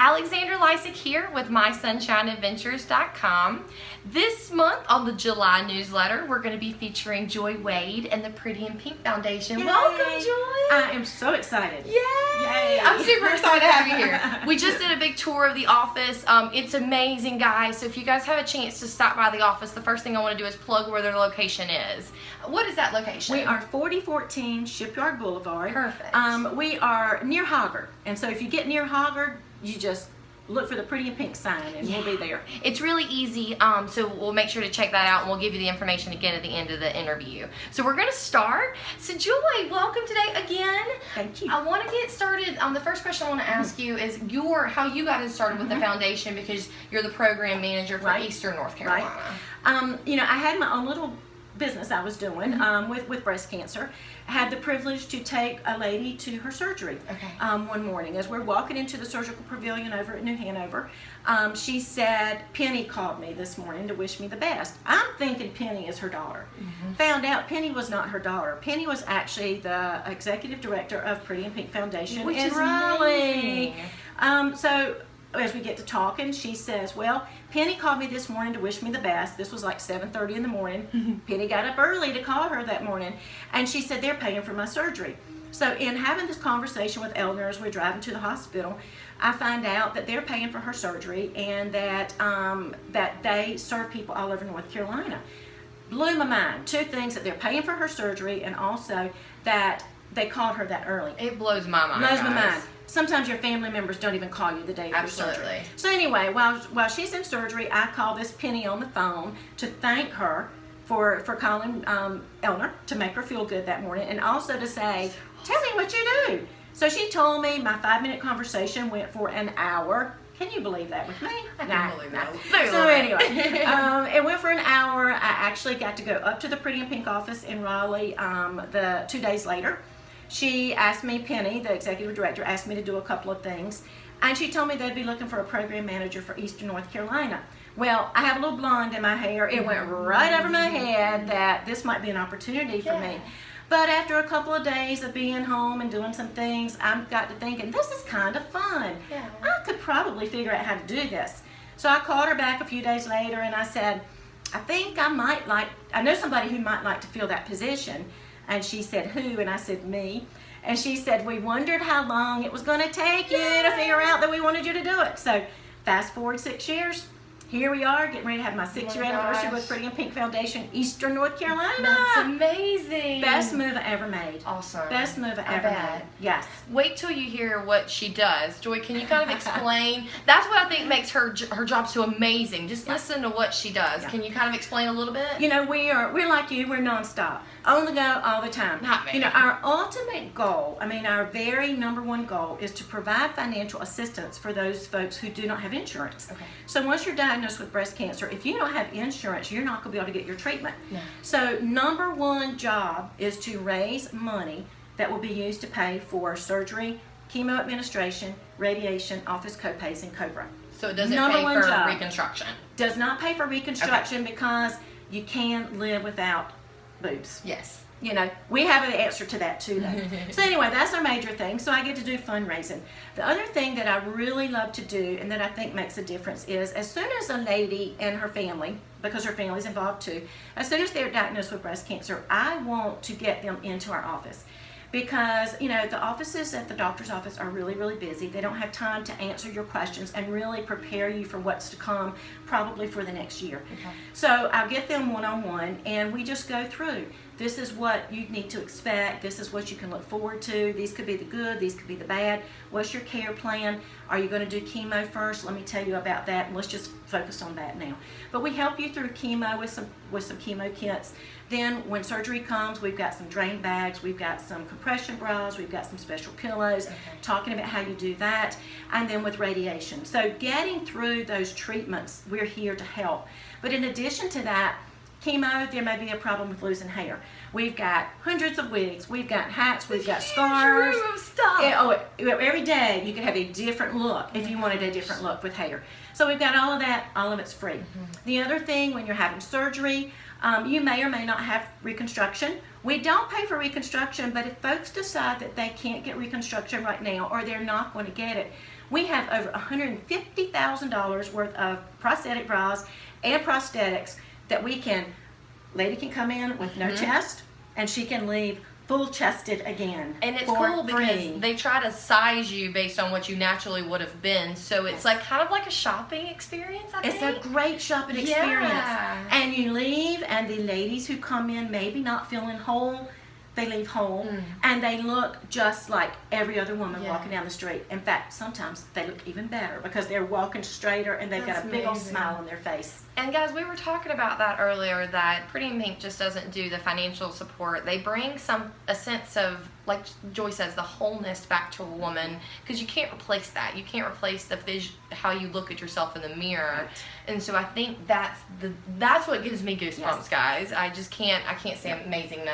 Alexandra Lysick here with MySunshineAdventures.com. This month on the July newsletter, we're going to be featuring Joy Wade and the Pretty in Pink Foundation. Yay. Welcome, Joy! I am so excited. Yay! Yay. I'm super excited to have you here. We just did a big tour of the office. It's amazing, guys. So if you guys have a chance to stop by the office, the first thing I want to do is plug where their location is. What is that location? We are 4014 Shipyard Boulevard. Perfect. We are near Hoggard. And so if you get near Hoggard, you just look for the Pretty in Pink sign and we'll be there. It's really easy, so we'll make sure to check that out and we'll give you the information again at the end of the interview. So we're going to start. So Joy, welcome today again. Thank you. I want to get started. The first question I want to ask you is how you got started with the foundation, because you're the program manager for Eastern North Carolina. Right. I had my own little business I was doing with breast cancer. I had the privilege to take a lady to her surgery one morning as we're walking into the surgical pavilion over at New Hanover. She said, Penny called me this morning to wish me the best. I'm thinking Penny is her daughter. Found out Penny was not her daughter. Penny was actually the executive director of Pretty in Pink Foundation Which in is Raleigh. amazing. So as we get to talking, she says, well, Penny called me this morning to wish me the best. This was like 7:30 in the morning. Penny got up early to call her that morning, and she said they're paying for my surgery. So in having this conversation with Eleanor as we're driving to the hospital, I find out that they're paying for her surgery and that that they serve people all over North Carolina. Blew my mind. Two things: that they're paying for her surgery, and also that they called her that early. It blows my mind. Blows my guys. mind. Sometimes your family members don't even call you the day of your surgery. Absolutely. So anyway, while she's in surgery, I call this Penny on the phone to thank her for calling Eleanor to make her feel good that morning, and also to say, tell me what you do. So she told me. My 5-minute conversation went for an hour. Can you believe that with me? I can believe that. So anyway, it went for an hour. I actually got to go up to the Pretty in Pink office in Raleigh the 2 days later. She asked me, Penny, the executive director, asked me to do a couple of things. And she told me they'd be looking for a program manager for Eastern North Carolina. Well, I have a little blonde in my hair. It went right over my head that this might be an opportunity for me. But after a couple of days of being home and doing some things, I got to thinking, this is kind of fun. Yeah. I could probably figure out how to do this. So I called her back a few days later and I said, I know somebody who might like to fill that position. And she said, who? And I said, me. And she said, we wondered how long it was going to take you to figure out that we wanted you to do it. So fast forward 6 years. Here we are, getting ready to have my 6-year anniversary with Pretty in Pink Foundation, Eastern North Carolina. That's amazing. Best move I ever made. Awesome. Best move I ever made. Yes. Wait till you hear what she does. Joy, can you kind of explain? That's what I think makes her job so amazing. Just listen to what she does. Yeah. Can you kind of explain a little bit? You know, we're like you, we're nonstop. On the go all the time. Not me. You know, our ultimate goal, our very number one goal is to provide financial assistance for those folks who do not have insurance. Okay. So once you're diagnosed with breast cancer, if you don't have insurance, you're not going to be able to get your treatment. No. So number one job is to raise money that will be used to pay for surgery, chemo administration, radiation, office copays, and COBRA. So it doesn't Number pay one for job. reconstruction. Does not pay for reconstruction because you can live without boobs. Yes. You know, we have an answer to that too, though. So anyway, that's our major thing. So I get to do fundraising. The other thing that I really love to do and that I think makes a difference is as soon as a lady and her family, because her family's involved too, as soon as they're diagnosed with breast cancer, I want to get them into our office. Because, you know, the offices at the doctor's office are really, really busy. They don't have time to answer your questions and really prepare you for what's to come probably for the next year. Okay. So I'll get them one-on-one and we just go through. This is what you need to expect. This is what you can look forward to. These could be the good. These could be the bad. What's your care plan? Are you going to do chemo first? Let me tell you about that. And let's just focus on that now. But we help you through chemo with some chemo kits. Then when surgery comes, we've got some drain bags. We've got some compression bras. We've got some special pillows. Talking about how you do that. And then with radiation. So getting through those treatments, we're here to help. But in addition to that, chemo, there may be a problem with losing hair. We've got hundreds of wigs. We've got hats. We've got scarves. Room of stuff. Every day you could have a different look if you wanted a different look with hair. So we've got all of that. All of it's free. The other thing, when you're having surgery, you may or may not have reconstruction, We don't pay for reconstruction, but if folks decide that they can't get reconstruction right now or they're not going to get it, we have over $150,000 worth of prosthetic bras and prosthetics that lady can come in with no chest and she can leave full chested again. And it's for cool free. because they try to size you based on what you naturally would have been. So it's like kind of like a shopping experience, I think. It's a great shopping experience. Yeah. And you leave, and the ladies who come in maybe not feeling whole, they leave whole, and they look just like every other woman walking down the street. In fact, sometimes they look even better because they're walking straighter and they've got a big old smile on their face. And guys, we were talking about that earlier, that Pretty in Pink just doesn't do the financial support. They bring a sense of, like Joy says, the wholeness back to a woman, because you can't replace that. You can't replace how you look at yourself in the mirror. Right. And so I think that's what gives me goosebumps, guys. I can't say amazing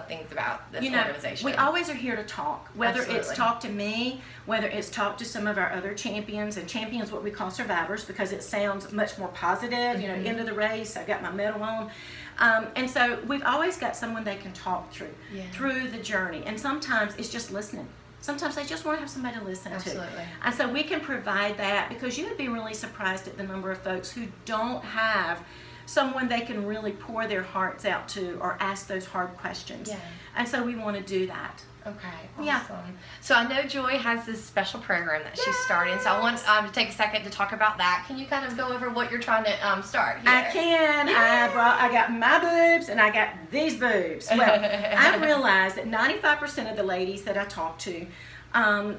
things about this organization. We always are here to talk, whether it's Absolutely. talk to me, whether it's talk to some of our other champions, and champions what we call survivors because it sounds much more positive, end of the race, I got my medal on. And so we've always got someone they can talk through the journey. And sometimes it's just listening. Sometimes they just want to have somebody to listen to. And so we can provide that, because you would be really surprised at the number of folks who don't have someone they can really pour their hearts out to or ask those hard questions. Yeah. And so we want to do that. Okay, awesome. Yeah. So I know Joy has this special program that she's starting, so I want to take a second to talk about that. Can you kind of go over what you're trying to start here? I can. I got my boobs and I got these boobs. Well, I realized that 95% of the ladies that I talk to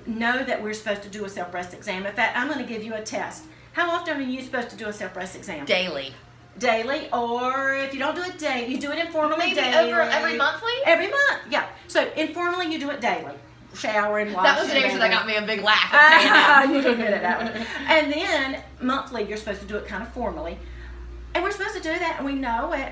know that we're supposed to do a self-breast exam. In fact, I'm going to give you a test. How often are you supposed to do a self-breast exam? Daily. Daily, or if you don't do it daily, you do it informally. Maybe daily. every monthly? Every month, yeah. So informally, you do it daily. Shower and wash. That was an answer that got me a big laugh. You did good at that one. And then monthly, you're supposed to do it kind of formally. And we're supposed to do that, and we know it,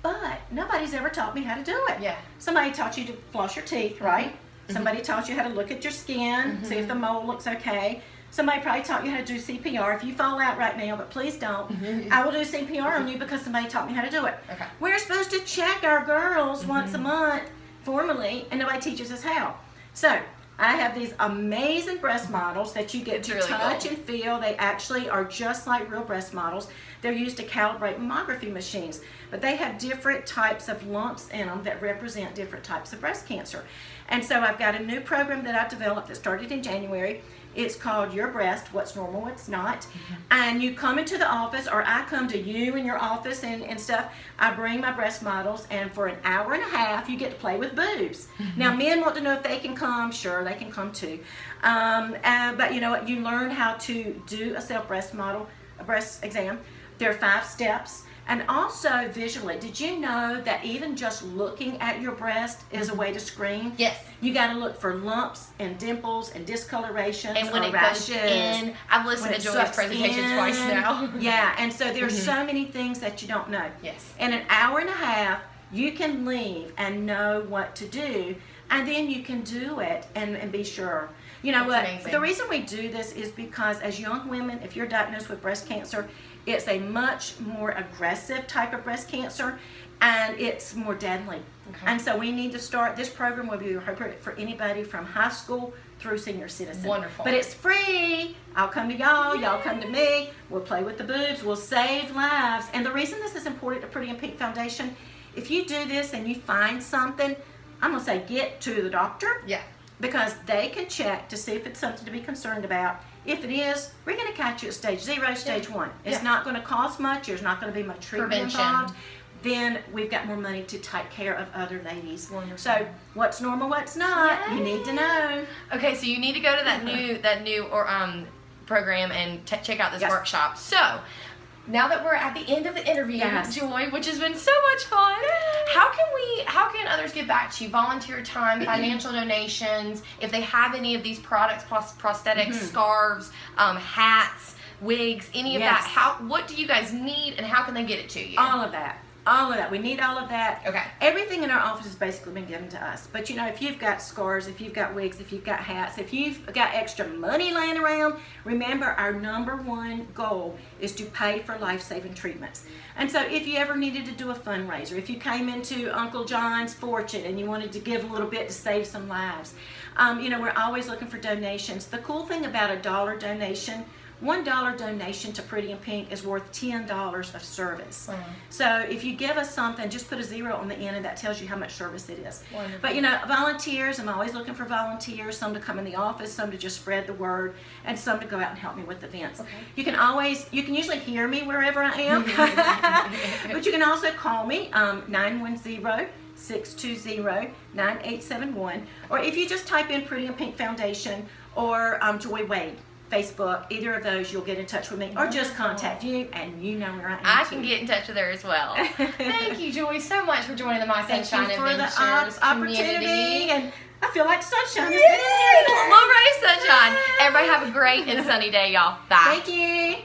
but nobody's ever taught me how to do it. Yeah. Somebody taught you to floss your teeth, right? Somebody taught you how to look at your skin, see if the mole looks okay. Somebody probably taught you how to do CPR. If you fall out right now, but please don't, I will do CPR on you because somebody taught me how to do it. Okay. We're supposed to check our girls once a month formally, and nobody teaches us how. So I have these amazing breast models that you get to really touch cool. and feel. They actually are just like real breast models. They're used to calibrate mammography machines, but they have different types of lumps in them that represent different types of breast cancer. And so I've got a new program that I developed that started in January. It's called Your Breast, What's Normal, What's Not. And you come into the office, or I come to you in your office and stuff. I bring my breast models, and for an hour and a half, you get to play with boobs. Now, men want to know if they can come. Sure, they can come too. But you know what? You learn how to do a self-breast model, a breast exam. There are 5 steps. And also visually, did you know that even just looking at your breast is a way to screen? Yes. You got to look for lumps and dimples and discolorations And when or it rashes. goes in, I've listened to Joy's sucks presentation in. twice now. Yeah, and so there's so many things that you don't know. Yes. In an hour and a half, you can leave and know what to do, and then you can do it and be sure. You know That's what? amazing. The reason we do this is because as young women, if you're diagnosed with breast cancer, it's a much more aggressive type of breast cancer, and it's more deadly. Okay. And so we need to start. This program will be appropriate for anybody from high school through senior citizen. Wonderful. But it's free. I'll come to y'all. Y'all come to me. We'll play with the boobs. We'll save lives. And the reason this is important to Pretty in Pink Foundation, if you do this and you find something, I'm going to say get to the doctor. Yeah. Because they can check to see if it's something to be concerned about. If it is, we're going to catch you at stage 0, stage 1. It's not going to cost much. There's not going to be much treatment Prevention. involved. Then we've got more money to take care of other ladies. Wonderful. So what's normal, what's not, you need to know. Okay, so you need to go to that new program and check out this Yes. workshop. So now that we're at the end of the interview, Yes. Joy, which has been so much fun, how can others get back to you? Volunteer time, financial donations, if they have any of these products, prosthetics, scarves, hats, wigs, any of Yes. that, what do you guys need and how can they get it to you? All of that. All of that. We need all of that. Okay. Everything in our office has basically been given to us. But if you've got scarves, if you've got wigs, if you've got hats, if you've got extra money laying around, remember our number one goal is to pay for life-saving treatments. And so if you ever needed to do a fundraiser, if you came into Uncle John's fortune and you wanted to give a little bit to save some lives, we're always looking for donations. The cool thing about a $1 donation, $1 donation to Pretty in Pink is worth $10 of service. So if you give us something, just put a 0 on the end, and that tells you how much service it is. Wonderful. But volunteers, I'm always looking for volunteers, some to come in the office, some to just spread the word, and some to go out and help me with events. Okay. You can usually hear me wherever I am, but you can also call me, 910-620-9871, or if you just type in Pretty in Pink Foundation or Joy Wade, Facebook, either of those, you'll get in touch with me, or just contact you, and you know where I am. I can get in touch with her as well. Thank you, Joy, so much for joining the My Sunshine Thank you for Adventures the opportunity, and I feel like sunshine. Yay! Little ray of sunshine. Everybody have a great and sunny day, y'all. Bye. Thank you.